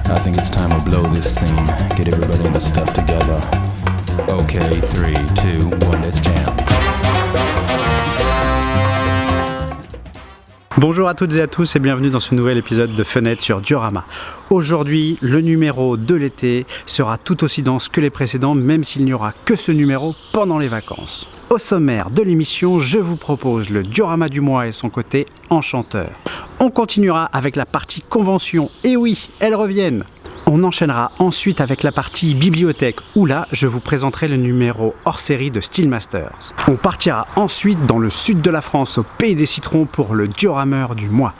I think it's time to blow this scene. Get everybody in the stuff together. Okay, 3, 2, 1, let's jam. Bonjour à toutes et à tous et bienvenue dans ce nouvel épisode de Fenêtre sur Diorama. Aujourd'hui, le numéro de l'été sera tout aussi dense que les précédents, même s'il n'y aura que ce numéro pendant les vacances. Au sommaire de l'émission, je vous propose le diorama du mois et son côté enchanteur. On continuera avec la partie convention, et oui, elles reviennent. On enchaînera ensuite avec la partie bibliothèque, où là, je vous présenterai le numéro hors série de Steelmasters. On partira ensuite dans le sud de la France, au pays des citrons, pour le diorameur du mois.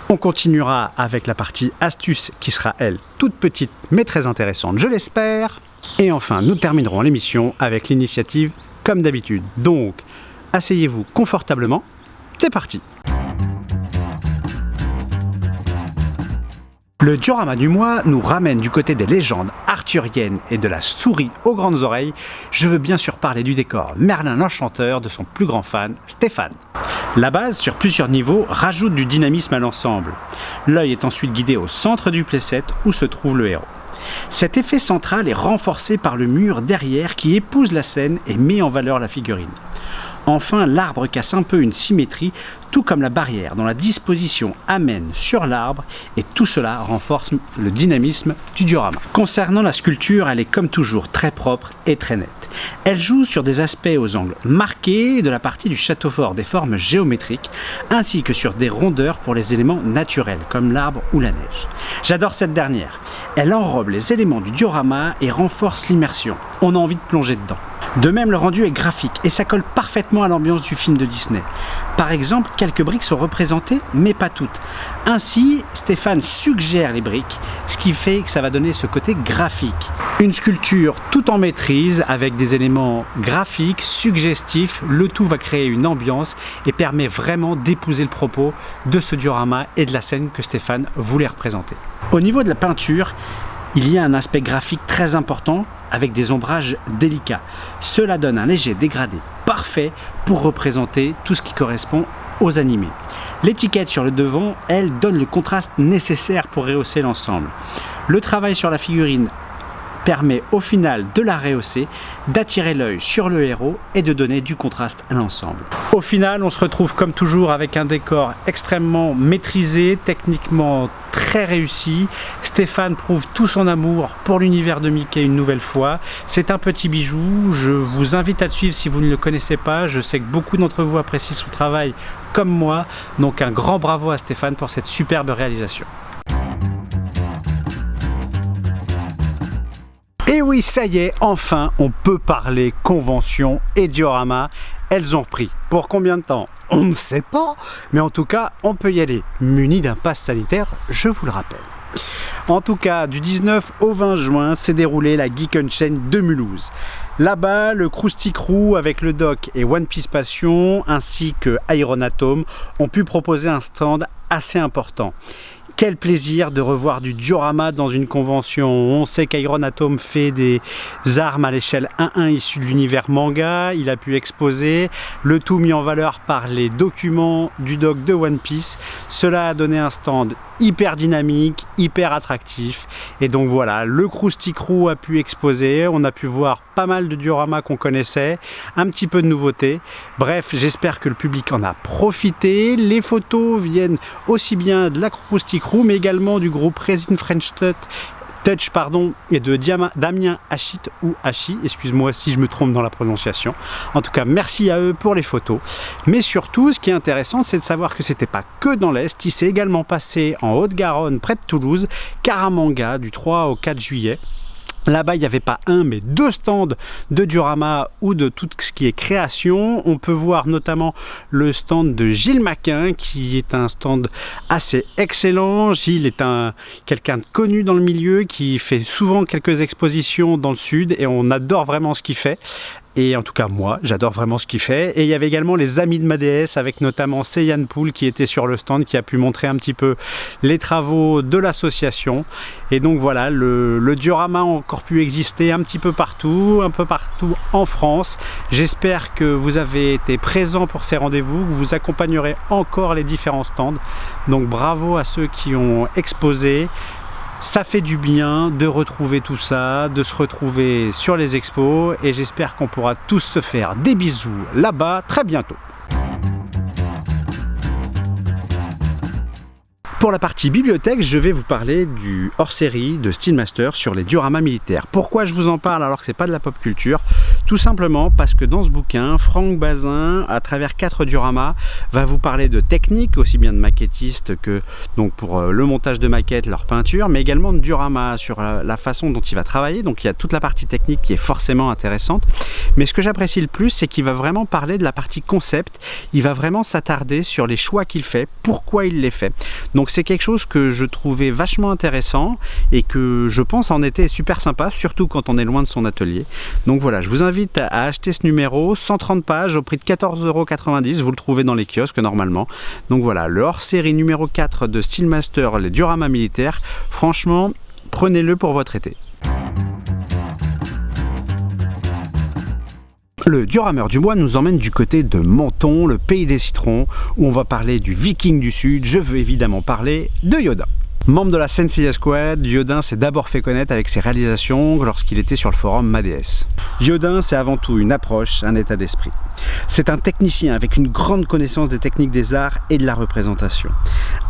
On continuera avec la partie astuce, qui sera, elle, toute petite, mais très intéressante, je l'espère. Et enfin, nous terminerons l'émission avec l'initiative, comme d'habitude. Donc, asseyez-vous confortablement, c'est parti! Le diorama du mois nous ramène du côté des légendes arthuriennes et de la souris aux grandes oreilles. Je veux bien sûr parler du décor Merlin l'Enchanteur de son plus grand fan, Stéphane. La base, sur plusieurs niveaux, rajoute du dynamisme à l'ensemble. L'œil est ensuite guidé au centre du playset où se trouve le héros. Cet effet central est renforcé par le mur derrière qui épouse la scène et met en valeur la figurine. Enfin, l'arbre casse un peu une symétrie, tout comme la barrière dont la disposition amène sur l'arbre, et tout cela renforce le dynamisme du diorama. Concernant la sculpture, elle est comme toujours très propre et très nette. Elle joue sur des aspects aux angles marqués de la partie du château fort des formes géométriques, ainsi que sur des rondeurs pour les éléments naturels, comme l'arbre ou la neige. J'adore cette dernière. Elle enrobe les éléments du diorama et renforce l'immersion. On a envie de plonger dedans. De même, le rendu est graphique et ça colle parfaitement à l'ambiance du film de Disney. Par exemple, quelques briques sont représentées, mais pas toutes. Ainsi, Stéphane suggère les briques, ce qui fait que ça va donner ce côté graphique. Une sculpture tout en maîtrise, avec des éléments graphiques, suggestifs, le tout va créer une ambiance et permet vraiment d'épouser le propos de ce diorama et de la scène que Stéphane voulait représenter. Au niveau de la peinture, il y a un aspect graphique très important avec des ombrages délicats. Cela donne un léger dégradé parfait pour représenter tout ce qui correspond aux animés. L'étiquette sur le devant, elle, donne le contraste nécessaire pour rehausser l'ensemble. Le travail sur la figurine permet au final de la rehausser, d'attirer l'œil sur le héros et de donner du contraste à l'ensemble. Au final, on se retrouve comme toujours avec un décor extrêmement maîtrisé, techniquement très réussi. Stéphane prouve tout son amour pour l'univers de Mickey une nouvelle fois. C'est un petit bijou, je vous invite à le suivre si vous ne le connaissez pas. Je sais que beaucoup d'entre vous apprécient son travail comme moi, donc un grand bravo à Stéphane pour cette superbe réalisation. Et oui, ça y est, enfin, on peut parler convention et diorama. Elles ont repris. Pour combien de temps? On ne sait pas, mais en tout cas, on peut y aller muni d'un pass sanitaire, je vous le rappelle. En tout cas, du 19 au 20 juin, s'est déroulée la Geek Unchained de Mulhouse. Là-bas, le Krusty Crew avec le doc et One Piece Passion, ainsi que Iron Atom, ont pu proposer un stand assez important. Quel plaisir de revoir du diorama dans une convention. On sait qu'Iron Atom fait des armes à l'échelle 1-1 issues de l'univers manga. Il a pu exposer, le tout mis en valeur par les documents du doc de One Piece. Cela a donné un stand hyper dynamique, hyper attractif. Et donc voilà, le Krusty Crew a pu exposer. On a pu voir pas mal de dioramas qu'on connaissait, un petit peu de nouveautés. Bref, j'espère que le public en a profité. Les photos viennent aussi bien de la Krusty Crew, mais également du groupe Resin French Touch et de Damien Hachit ou Hachi, excuse-moi si je me trompe dans la prononciation. En tout cas, merci à eux pour les photos. Mais surtout, ce qui est intéressant, c'est de savoir que c'était pas que dans l'Est. Il s'est également passé en Haute-Garonne, près de Toulouse, Caramanga, du 3 au 4 juillet. Là-bas, il n'y avait pas un, mais deux stands de diorama ou de tout ce qui est création. On peut voir notamment le stand de Gilles Maquin, qui est un stand assez excellent. Gilles est quelqu'un de connu dans le milieu, qui fait souvent quelques expositions dans le sud, et on adore vraiment ce qu'il fait. Et en tout cas, moi, j'adore vraiment ce qu'il fait. Et il y avait également les amis de ma déesse, avec notamment Seyane Poul qui était sur le stand, qui a pu montrer un petit peu les travaux de l'association. Et donc voilà, le diorama a encore pu exister un peu partout en France. J'espère que vous avez été présents pour ces rendez-vous, que vous accompagnerez encore les différents stands. Donc bravo à ceux qui ont exposé. Ça fait du bien de retrouver tout ça, de se retrouver sur les expos et j'espère qu'on pourra tous se faire des bisous là-bas très bientôt. Pour la partie bibliothèque, je vais vous parler du hors-série de Steelmaster sur les dioramas militaires. Pourquoi je vous en parle alors que c'est pas de la pop culture? Tout simplement parce que dans ce bouquin, Franck Bazin, à travers 4 dioramas, va vous parler de techniques, aussi bien de maquettistes que donc pour le montage de maquettes, leur peinture, mais également de dioramas sur la façon dont il va travailler. Donc il y a toute la partie technique qui est forcément intéressante. Mais ce que j'apprécie le plus, c'est qu'il va vraiment parler de la partie concept. Il va vraiment s'attarder sur les choix qu'il fait, pourquoi il les fait. Donc c'est quelque chose que je trouvais vachement intéressant et que je pense en été super sympa, surtout quand on est loin de son atelier. Donc voilà, je vous invite à acheter ce numéro, 130 pages au prix de 14,90 €, vous le trouvez dans les kiosques normalement. Donc voilà, le hors-série numéro 4 de Steelmaster, les dioramas militaires, franchement, prenez-le pour votre été. Le diorameur du mois nous emmène du côté de Menton, le pays des citrons, où on va parler du Viking du Sud. Je veux évidemment parler de Yodin. Membre de la Senseiya Squad, Yodin s'est d'abord fait connaître avec ses réalisations lorsqu'il était sur le forum MADS. Yodin, c'est avant tout une approche, un état d'esprit. C'est un technicien avec une grande connaissance des techniques des arts et de la représentation.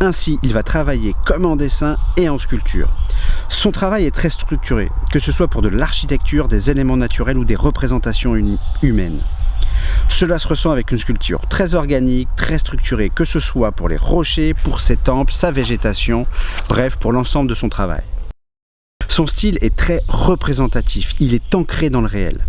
Ainsi, il va travailler comme en dessin et en sculpture. Son travail est très structuré, que ce soit pour de l'architecture, des éléments naturels ou des représentations humaines. Cela se ressent avec une sculpture très organique, très structurée, que ce soit pour les rochers, pour ses temples, sa végétation, bref, pour l'ensemble de son travail. Son style est très représentatif, il est ancré dans le réel.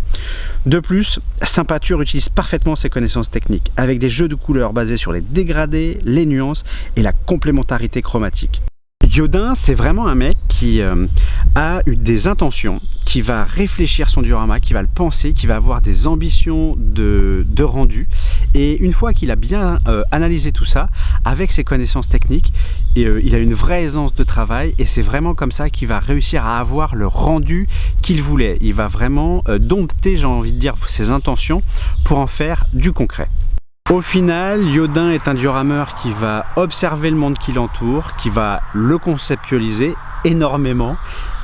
De plus, sa peinture utilise parfaitement ses connaissances techniques, avec des jeux de couleurs basés sur les dégradés, les nuances et la complémentarité chromatique. Yodin, c'est vraiment un mec qui a eu des intentions, qui va réfléchir son diorama, qui va le penser, qui va avoir des ambitions de rendu. Et une fois qu'il a bien analysé tout ça, avec ses connaissances techniques, il a une vraie aisance de travail et c'est vraiment comme ça qu'il va réussir à avoir le rendu qu'il voulait. Il va vraiment dompter, j'ai envie de dire, ses intentions pour en faire du concret. Au final, Yodin est un diorameur qui va observer le monde qui l'entoure, qui va le conceptualiser énormément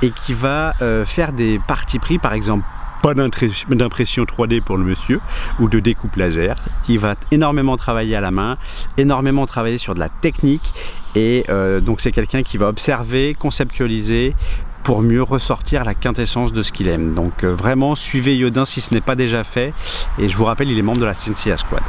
et qui va faire des partis pris, par exemple pas d'impression 3D pour le monsieur ou de découpe laser. Il va énormément travailler à la main, énormément travailler sur de la technique et donc c'est quelqu'un qui va observer, conceptualiser pour mieux ressortir la quintessence de ce qu'il aime. Donc vraiment suivez Yodin si ce n'est pas déjà fait et je vous rappelle il est membre de la Senseiya Squad.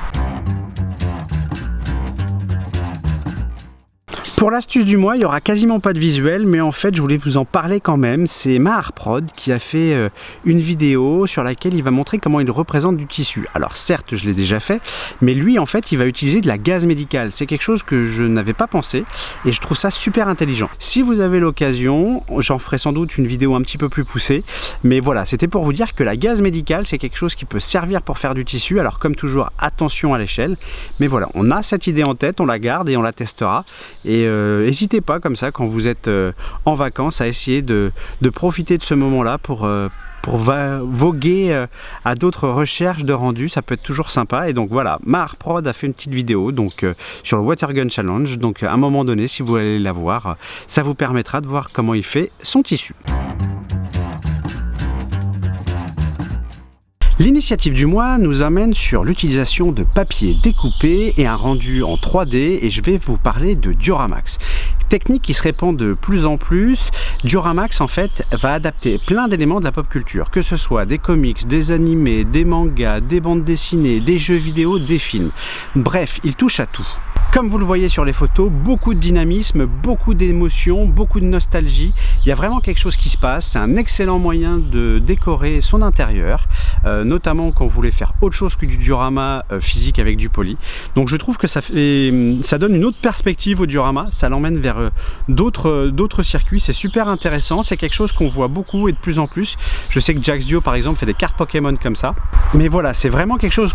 Pour l'astuce du mois, il n'y aura quasiment pas de visuel, mais en fait, je voulais vous en parler quand même. C'est Maharprod qui a fait une vidéo sur laquelle il va montrer comment il représente du tissu. Alors certes, je l'ai déjà fait, mais lui, en fait, il va utiliser de la gaze médicale. C'est quelque chose que je n'avais pas pensé et je trouve ça super intelligent. Si vous avez l'occasion, j'en ferai sans doute une vidéo un petit peu plus poussée, mais voilà, c'était pour vous dire que la gaze médicale, c'est quelque chose qui peut servir pour faire du tissu. Alors comme toujours, attention à l'échelle, mais voilà, on a cette idée en tête, on la garde et on la testera. Et n'hésitez pas comme ça quand vous êtes en vacances à essayer de profiter de ce moment-là pour voguer à d'autres recherches de rendu, ça peut être toujours sympa. Et donc voilà, Maharprod a fait une petite vidéo donc, sur le Watergun Challenge, donc à un moment donné, si vous allez la voir, ça vous permettra de voir comment il fait son tissu. L'initiative du mois nous amène sur l'utilisation de papier découpé et un rendu en 3D et je vais vous parler de Dioramax. Technique qui se répand de plus en plus. Dioramax en fait va adapter plein d'éléments de la pop culture, que ce soit des comics, des animés, des mangas, des bandes dessinées, des jeux vidéo, des films. Bref, il touche à tout. Comme vous le voyez sur les photos, beaucoup de dynamisme, beaucoup d'émotions, beaucoup de nostalgie. Il y a vraiment quelque chose qui se passe. C'est un excellent moyen de décorer son intérieur, notamment quand vous voulez faire autre chose que du diorama physique avec du poly. Donc je trouve que ça donne une autre perspective au diorama. Ça l'emmène vers d'autres circuits. C'est super intéressant. C'est quelque chose qu'on voit beaucoup et de plus en plus. Je sais que Jaxdio par exemple fait des cartes Pokémon comme ça. Mais voilà, c'est vraiment quelque chose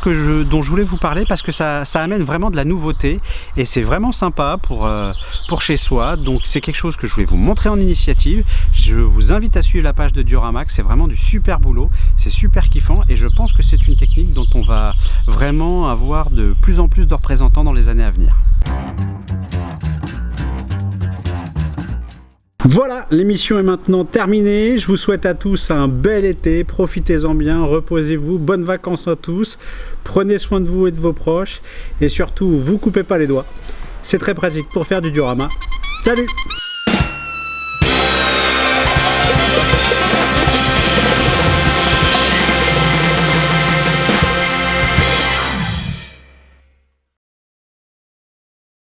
dont je voulais vous parler parce que ça amène vraiment de la nouveauté. Et c'est vraiment sympa pour chez soi, donc c'est quelque chose que je voulais vous montrer en initiative. Je vous invite à suivre la page de Dioramax, c'est vraiment du super boulot, c'est super kiffant et je pense que c'est une technique dont on va vraiment avoir de plus en plus de représentants dans les années à venir. Voilà, l'émission est maintenant terminée. Je vous souhaite à tous un bel été. Profitez-en bien, reposez-vous. Bonnes vacances à tous. Prenez soin de vous et de vos proches. Et surtout, vous coupez pas les doigts. C'est très pratique pour faire du diorama. Salut!